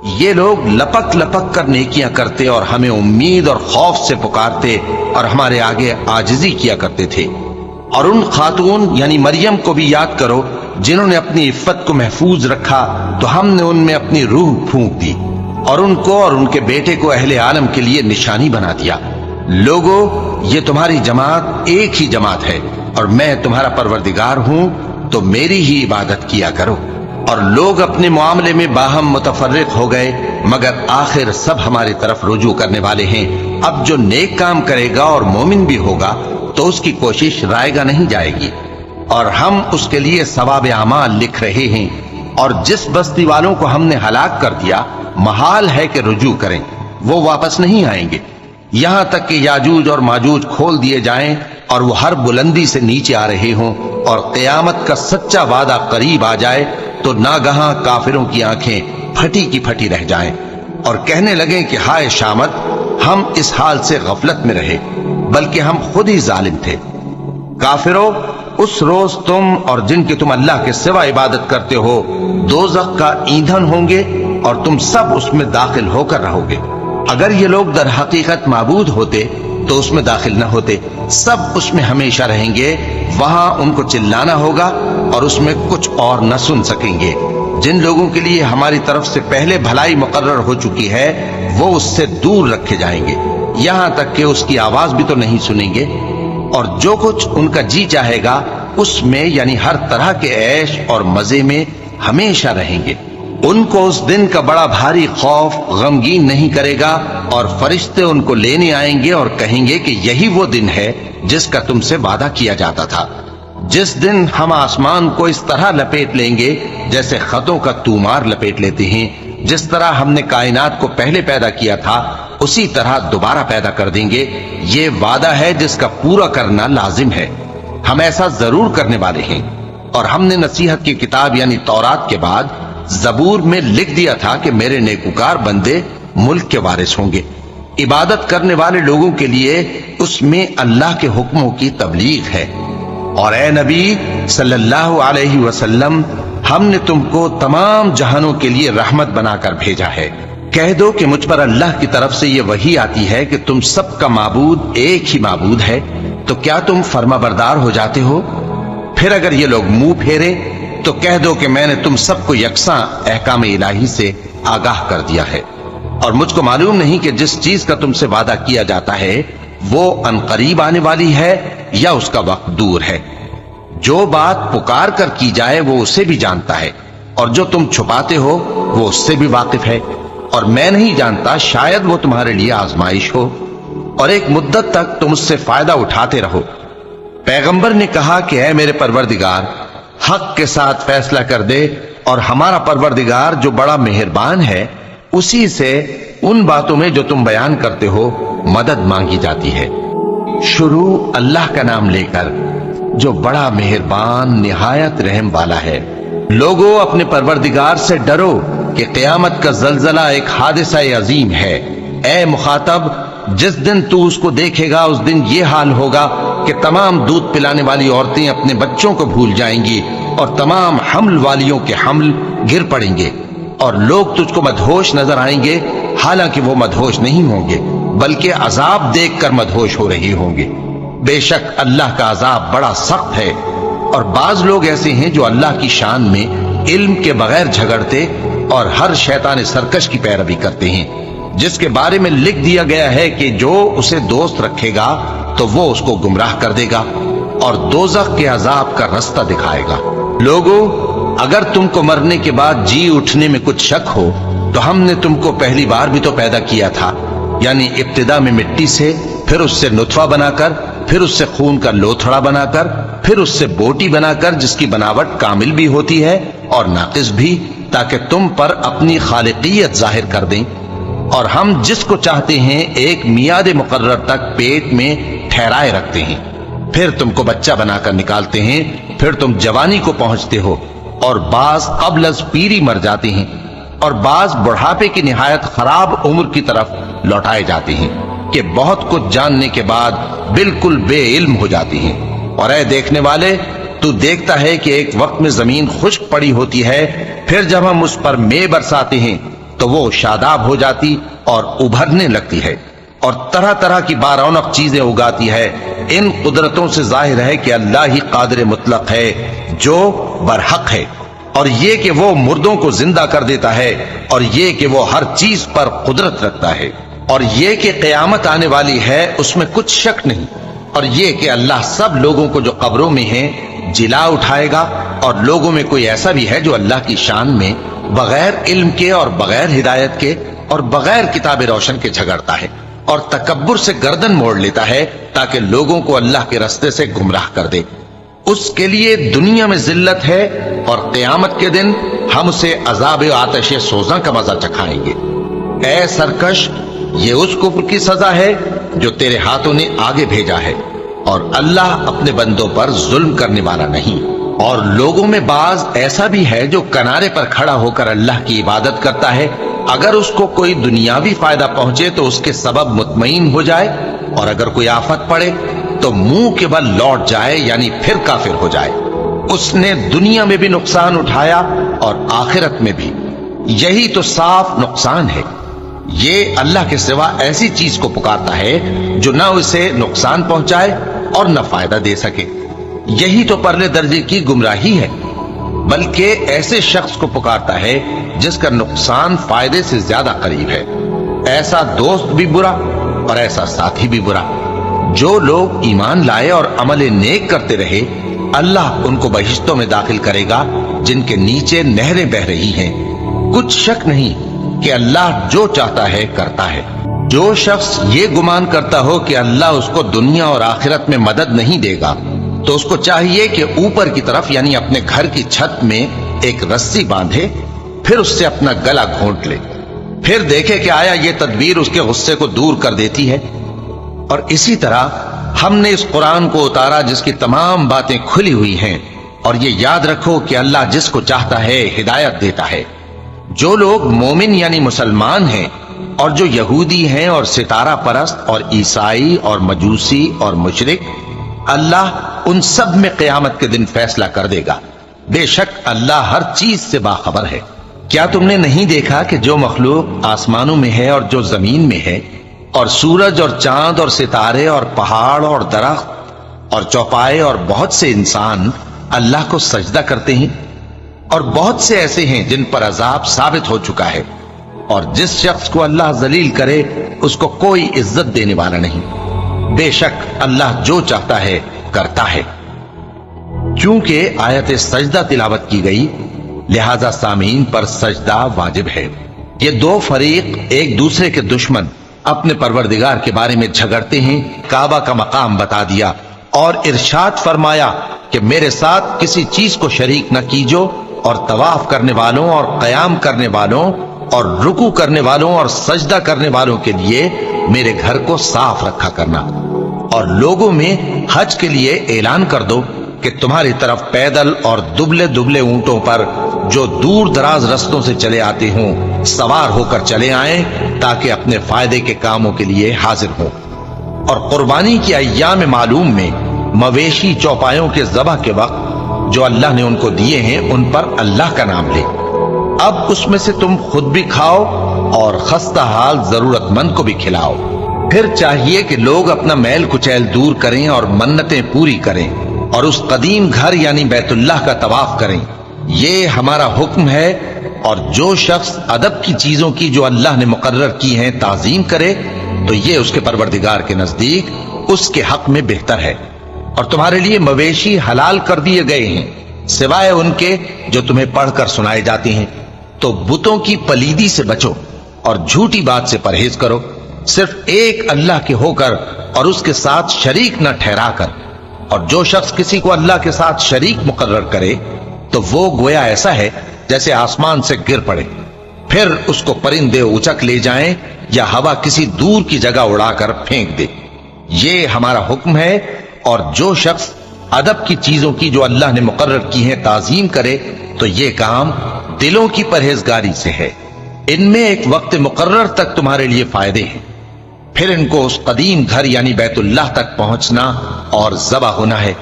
یہ لوگ لپک لپک کر نیکیاں کرتے اور ہمیں امید اور خوف سے پکارتے اور ہمارے آگے عاجزی کیا کرتے تھے۔ اور ان خاتون یعنی مریم کو بھی یاد کرو جنہوں نے اپنی عفت کو محفوظ رکھا تو ہم نے ان میں اپنی روح پھونک دی اور ان کو اور ان کے بیٹے کو اہل عالم کے لیے نشانی بنا دیا۔ لوگو، یہ تمہاری جماعت ایک ہی جماعت ہے اور میں تمہارا پروردگار ہوں، تو میری ہی عبادت کیا کرو۔ اور لوگ اپنے معاملے میں باہم متفرق ہو گئے، مگر آخر سب ہماری طرف رجوع کرنے والے ہیں۔ اب جو نیک کام کرے گا اور مومن بھی ہوگا تو اس کی کوشش رائے گا نہیں جائے گی، اور ہم اس کے لیے ثواب اعمال لکھ رہے ہیں۔ اور جس بستی والوں کو ہم نے ہلاک کر دیا، محال ہے کہ رجوع کریں، وہ واپس نہیں آئیں گے، یہاں تک کہ یاجوج اور ماجوج کھول دیے جائیں اور وہ ہر بلندی سے نیچے آ رہے ہوں، اور قیامت کا سچا وعدہ قریب آ جائے تو ناگہاں کافروں کی آنکھیں پھٹی کی پھٹی رہ جائیں اور کہنے لگیں کہ ہائے شامت، ہم اس حال سے غفلت میں رہے، بلکہ ہم خود ہی ظالم تھے۔ کافروں، اس روز تم اور جن کی تم اللہ کے سوا عبادت کرتے ہو دوزخ کا ایندھن ہوں گے اور تم سب اس میں داخل ہو کر رہو گے۔ اگر یہ لوگ در حقیقت معبود ہوتے تو اس میں داخل نہ ہوتے، سب اس میں ہمیشہ رہیں گے، وہاں ان کو چلانا ہوگا اور اس میں کچھ اور نہ سن سکیں گے۔ جن لوگوں کے لیے ہماری طرف سے پہلے بھلائی مقرر ہو چکی ہے وہ اس سے دور رکھے جائیں گے، یہاں تک کہ اس کی آواز بھی تو نہیں سنیں گے، اور جو کچھ ان کا جی چاہے گا اس میں یعنی ہر طرح کے عیش اور مزے میں ہمیشہ رہیں گے۔ ان کو اس دن کا بڑا بھاری خوف غمگین نہیں کرے گا، اور فرشتے ان کو لینے آئیں گے اور کہیں گے کہ یہی وہ دن ہے جس کا تم سے وعدہ کیا جاتا تھا، جس دن ہم آسمان کو اس طرح لپیٹ لیں گے جیسے خطوں کا تومار لپیٹ لیتے ہیں۔ جس طرح ہم نے کائنات کو پہلے پیدا کیا تھا اسی طرح دوبارہ پیدا کر دیں گے۔ یہ وعدہ ہے جس کا پورا کرنا لازم ہے، ہم ایسا ضرور کرنے والے ہیں۔ اور ہم نے نصیحت کی کتاب یعنی تورات کے بعد زبور میں لکھ دیا تھا کہ میرے نیکوکار بندے ملک کے وارث ہوں گے۔ عبادت کرنے والے لوگوں کے لیے اس میں اللہ کے حکموں کی تبلیغ ہے۔ اور اے نبی صلی اللہ علیہ وسلم، ہم نے تم کو تمام جہانوں کے لیے رحمت بنا کر بھیجا ہے۔ کہہ دو کہ مجھ پر اللہ کی طرف سے یہ وحی آتی ہے کہ تم سب کا معبود ایک ہی معبود ہے، تو کیا تم فرما بردار ہو جاتے ہو؟ پھر اگر یہ لوگ منہ پھیرے تو کہہ دو کہ میں نے تم سب کو یکساں احکام الہی سے آگاہ کر دیا ہے، اور مجھ کو معلوم نہیں کہ جس چیز کا تم سے وعدہ کیا جاتا ہے وہ عنقریب آنے والی ہے یا اس کا وقت دور ہے۔ جو بات پکار کر کی جائے وہ اسے بھی جانتا ہے، اور جو تم چھپاتے ہو وہ اس سے بھی واقف ہے، اور میں نہیں جانتا شاید وہ تمہارے لیے آزمائش ہو، اور ایک مدت تک تم اس سے فائدہ اٹھاتے رہو۔ پیغمبر نے کہا کہ اے میرے پروردگار، حق کے ساتھ فیصلہ کر دے، اور ہمارا پروردگار جو بڑا مہربان ہے اسی سے ان باتوں میں جو تم بیان کرتے ہو مدد مانگی جاتی ہے۔ شروع اللہ کا نام لے کر جو بڑا مہربان نہایت رحم والا ہے۔ لوگو، اپنے پروردگار سے ڈرو کہ قیامت کا زلزلہ ایک حادثہ عظیم ہے۔ اے مخاطب، جس دن تو اس کو دیکھے گا اس دن یہ حال ہوگا کہ تمام دودھ پلانے والی عورتیں اپنے بچوں کو بھول جائیں گی، اور تمام حمل والیوں کے حمل گر پڑیں گے، اور لوگ تجھ کو مدہوش نظر آئیں گے، حالانکہ وہ مدہوش نہیں ہوں گے بلکہ عذاب دیکھ کر مدہوش ہو رہے ہوں گے۔ بے شک اللہ کا عذاب بڑا سخت ہے۔ اور بعض لوگ ایسے ہیں جو اللہ کی شان میں علم کے بغیر جھگڑتے اور ہر شیطان سرکش کی پیروی کرتے ہیں، جس کے بارے میں لکھ دیا گیا ہے کہ جو اسے دوست رکھے گا تو وہ اس کو گمراہ کر دے گا اور دوزخ کے عذاب کا رستہ دکھائے گا۔ لوگو، اگر تم کو مرنے کے بعد جی اٹھنے میں کچھ شک ہو تو ہم نے تم کو پہلی بار بھی تو پیدا کیا تھا، یعنی ابتدا میں مٹی سے، پھر اس سے نطفہ بنا کر، پھر اس سے خون کا لوتھڑا بنا کر، پھر اس سے بوٹی بنا کر جس کی بناوٹ کامل بھی ہوتی ہے اور ناقص بھی، تاکہ تم پر اپنی خالقیت ظاہر کر دیں۔ اور ہم جس کو چاہتے ہیں ایک میعاد مقرر تک پیٹ میں ٹھہرائے رکھتے ہیں، پھر تم کو بچہ بنا کر نکالتے ہیں، پھر تم جوانی کو پہنچتے ہو، اور بعض قبل از پیری مر جاتے ہیں، اور بعض بڑھاپے کی نہایت خراب عمر کی طرف لوٹائے جاتے ہیں کہ بہت کچھ جاننے کے بعد بالکل بے علم ہو جاتے ہیں۔ اور اے دیکھنے والے، تو دیکھتا ہے کہ ایک وقت میں زمین خشک پڑی ہوتی ہے، پھر جب ہم اس پر مے برساتے ہیں تو وہ شاداب ہو جاتی اور ابھرنے لگتی ہے اور طرح طرح کی بارونق چیزیں اگاتی ہے۔ ان قدرتوں سے ظاہر ہے کہ اللہ ہی قادر مطلق ہے جو برحق ہے، اور یہ کہ وہ مردوں کو زندہ کر دیتا ہے، اور یہ کہ وہ ہر چیز پر قدرت رکھتا ہے، اور یہ کہ قیامت آنے والی ہے اس میں کچھ شک نہیں، اور یہ کہ اللہ سب لوگوں کو جو قبروں میں ہیں جلا اٹھائے گا، اور لوگوں میں کوئی ایسا بھی ہے جو اللہ کی شان میں بغیر علم کے اور بغیر ہدایت کے اور بغیر کتاب روشن کے جھگڑتا ہے اور تکبر سے گردن موڑ لیتا ہے تاکہ لوگوں کو اللہ کے رستے سے گمراہ کر دے۔ اس کے لیے دنیا میں ذلت ہے، اور قیامت کے دن ہم اسے عذاب آتش سوزاں کا مزہ چکھائیں گے۔ اے سرکش، یہ اس کفر کی سزا ہے جو تیرے ہاتھوں نے آگے بھیجا ہے، اور اللہ اپنے بندوں پر ظلم کرنے والا نہیں۔ اور لوگوں میں بعض ایسا بھی ہے جو کنارے پر کھڑا ہو کر اللہ کی عبادت کرتا ہے، اگر اس کو کوئی دنیاوی فائدہ پہنچے تو اس کے سبب مطمئن ہو جائے، اور اگر کوئی آفت پڑے تو منہ کے بل لوٹ جائے، یعنی پھر کافر ہو جائے۔ اس نے دنیا میں بھی نقصان اٹھایا اور آخرت میں بھی، یہی تو صاف نقصان ہے۔ یہ اللہ کے سوا ایسی چیز کو پکارتا ہے جو نہ اسے نقصان پہنچائے اور نہ فائدہ دے سکے، یہی تو پرلے درجے کی گمراہی ہے۔ بلکہ ایسے شخص کو پکارتا ہے جس کا نقصان فائدے سے زیادہ قریب ہے۔ ایسا دوست بھی برا اور ایسا ساتھی بھی برا۔ جو لوگ ایمان لائے اور عمل نیک کرتے رہے، اللہ ان کو بہشتوں میں داخل کرے گا جن کے نیچے نہریں بہ رہی ہیں۔ کچھ شک نہیں کہ اللہ جو چاہتا ہے کرتا ہے۔ جو شخص یہ گمان کرتا ہو کہ اللہ اس کو دنیا اور آخرت میں مدد نہیں دے گا، تو اس کو چاہیے کہ اوپر کی طرف یعنی اپنے گھر کی چھت میں ایک رسی باندھے، پھر اس سے اپنا گلا گھونٹ لے، پھر دیکھے کہ آیا یہ تدبیر اس کے غصے کو دور کر دیتی ہے۔ اور اسی طرح ہم نے اس قرآن کو اتارا جس کی تمام باتیں کھلی ہوئی ہیں، اور یہ یاد رکھو کہ اللہ جس کو چاہتا ہے ہدایت دیتا ہے۔ جو لوگ مومن یعنی مسلمان ہیں اور جو یہودی ہیں اور ستارہ پرست اور عیسائی اور مجوسی اور مشرک، اللہ ان سب میں قیامت کے دن فیصلہ کر دے گا۔ بے شک اللہ ہر چیز سے باخبر ہے۔ کیا تم نے نہیں دیکھا کہ جو مخلوق آسمانوں میں ہے اور جو زمین میں ہے، اور سورج اور چاند اور ستارے اور پہاڑ اور درخت اور چوپائے اور بہت سے انسان اللہ کو سجدہ کرتے ہیں، اور بہت سے ایسے ہیں جن پر عذاب ثابت ہو چکا ہے، اور جس شخص کو اللہ ذلیل کرے اس کو کوئی عزت دینے والا نہیں۔ بے شک اللہ جو چاہتا ہے کرتا ہے۔ چونکہ آیت سجدہ تلاوت کی گئی، لہذا سامعین پر سجدہ واجب ہے۔ یہ دو فریق ایک دوسرے کے دشمن اپنے پروردگار کے بارے میں جھگڑتے ہیں۔ کعبہ کا مقام بتا دیا اور ارشاد فرمایا کہ میرے ساتھ کسی چیز کو شریک نہ کیجو، اور طواف کرنے والوں اور قیام کرنے والوں اور رکوع کرنے والوں اور سجدہ کرنے والوں کے لیے میرے گھر کو صاف رکھا کرنا۔ اور لوگوں میں حج کے لیے اعلان کر دو کہ تمہاری طرف پیدل اور دبلے دبلے اونٹوں پر جو دور دراز رستوں سے چلے آتے ہوں سوار ہو کر چلے آئیں، تاکہ اپنے فائدے کے کاموں کے لیے حاضر ہوں۔ اور قربانی کی ایام معلوم میں مویشی چوپایوں کے ذبح کے وقت جو اللہ نے ان کو دیے ہیں ان پر اللہ کا نام لے۔ اب اس میں سے تم خود بھی کھاؤ اور خستہ حال ضرورت مند کو بھی کھلاؤ۔ پھر چاہیے کہ لوگ اپنا میل کچیل دور کریں اور منتیں پوری کریں، اور اس قدیم گھر یعنی بیت اللہ کا طواف کریں۔ یہ ہمارا حکم ہے، اور جو شخص ادب کی چیزوں کی جو اللہ نے مقرر کی ہیں تعظیم کرے تو یہ اس کے پروردگار کے نزدیک اس کے حق میں بہتر ہے۔ اور تمہارے لیے مویشی حلال کر دیے گئے ہیں سوائے ان کے جو تمہیں پڑھ کر سنائے جاتے ہیں۔ تو بتوں کی پلیدی سے بچو اور جھوٹی بات سے پرہیز کرو، صرف ایک اللہ کے ہو کر اور اس کے ساتھ شریک نہ ٹھہرا کر۔ اور جو شخص کسی کو اللہ کے ساتھ شریک مقرر کرے تو وہ گویا ایسا ہے جیسے آسمان سے گر پڑے، پھر اس کو پرندے اچک لے جائیں یا ہوا کسی دور کی جگہ اڑا کر پھینک دے۔ یہ ہمارا حکم ہے، اور جو شخص ادب کی چیزوں کی جو اللہ نے مقرر کی ہیں تعظیم کرے تو یہ کام دلوں کی پرہیزگاری سے ہے۔ ان میں ایک وقت مقرر تک تمہارے لیے فائدے ہیں، پھر ان کو اس قدیم گھر یعنی بیت اللہ تک پہنچنا اور ذبح ہونا ہے۔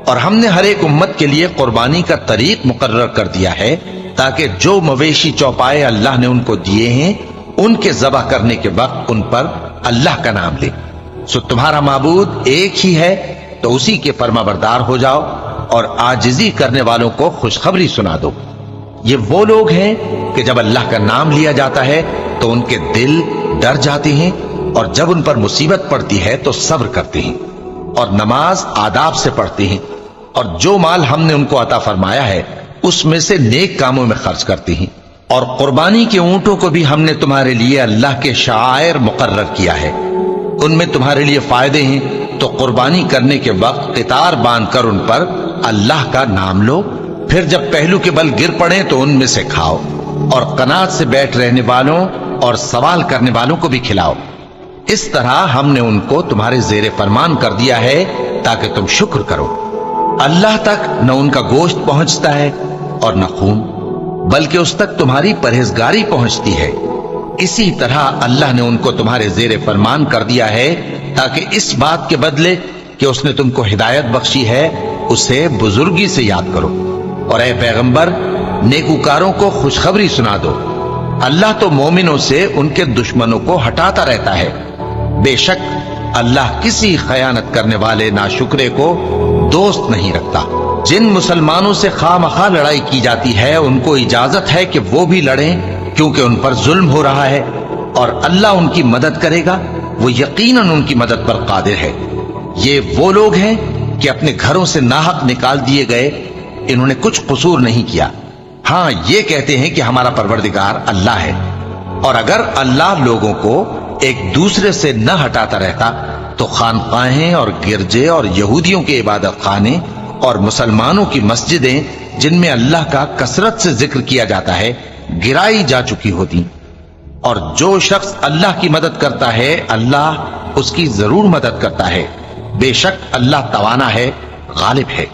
اور ہم نے ہر ایک امت کے لیے قربانی کا طریق مقرر کر دیا ہے تاکہ جو مویشی چوپائے اللہ نے ان کو دیے ہیں ان کے ذبح کرنے کے وقت ان پر اللہ کا نام لے۔ سو تمہارا معبود ایک ہی ہے، تو اسی کے فرما بردار ہو جاؤ اور عاجزی کرنے والوں کو خوشخبری سنا دو۔ یہ وہ لوگ ہیں کہ جب اللہ کا نام لیا جاتا ہے تو ان کے دل ڈر جاتے ہیں، اور جب ان پر مصیبت پڑتی ہے تو صبر کرتے ہیں، اور نماز آداب سے پڑھتے ہیں، اور جو مال ہم نے ان کو عطا فرمایا ہے اس میں سے نیک کاموں میں خرچ کرتے ہیں۔ اور قربانی کے اونٹوں کو بھی ہم نے تمہارے لیے اللہ کے شعائر مقرر کیا ہے، ان میں تمہارے لیے فائدے ہیں، تو قربانی کرنے کے وقت قطار باندھ کر ان پر اللہ کا نام لو، پھر جب پہلو کے بل گر پڑے تو ان میں سے کھاؤ، اور قناعت سے بیٹھ رہنے والوں اور سوال کرنے والوں کو بھی کھلاؤ۔ اس طرح ہم نے ان کو تمہارے زیر فرمان کر دیا ہے تاکہ تم شکر کرو۔ اللہ تک نہ ان کا گوشت پہنچتا ہے اور نہ خون، بلکہ اس تک تمہاری پرہیزگاری پہنچتی ہے۔ اسی طرح اللہ نے ان کو تمہارے زیر فرمان کر دیا ہے تاکہ اس بات کے بدلے کہ اس نے تم کو ہدایت بخشی ہے اسے بزرگی سے یاد کرو۔ اور اے پیغمبر، نیکوکاروں کو خوشخبری سنا دو، اللہ تو مومنوں سے ان کے دشمنوں کو ہٹاتا رہتا ہے۔ بے شک اللہ کسی خیانت کرنے والے ناشکرے کو دوست نہیں رکھتا۔ جن مسلمانوں سے خواہ مخواہ لڑائی کی جاتی ہے ان کو اجازت ہے کہ وہ بھی لڑیں، کیونکہ ان پر ظلم ہو رہا ہے، اور اللہ ان کی مدد کرے گا، وہ یقیناً ان کی مدد پر قادر ہے۔ یہ وہ لوگ ہیں کہ اپنے گھروں سے ناحق نکال دیے گئے، انہوں نے کچھ قصور نہیں کیا، ہاں یہ کہتے ہیں کہ ہمارا پروردگار اللہ ہے۔ اور اگر اللہ لوگوں کو ایک دوسرے سے نہ ہٹاتا رہتا تو خانقاہیں اور گرجے اور یہودیوں کے عبادت خانے اور مسلمانوں کی مسجدیں جن میں اللہ کا کثرت سے ذکر کیا جاتا ہے گرائی جا چکی ہوتی۔ اور جو شخص اللہ کی مدد کرتا ہے اللہ اس کی ضرور مدد کرتا ہے، بے شک اللہ توانا ہے، غالب ہے۔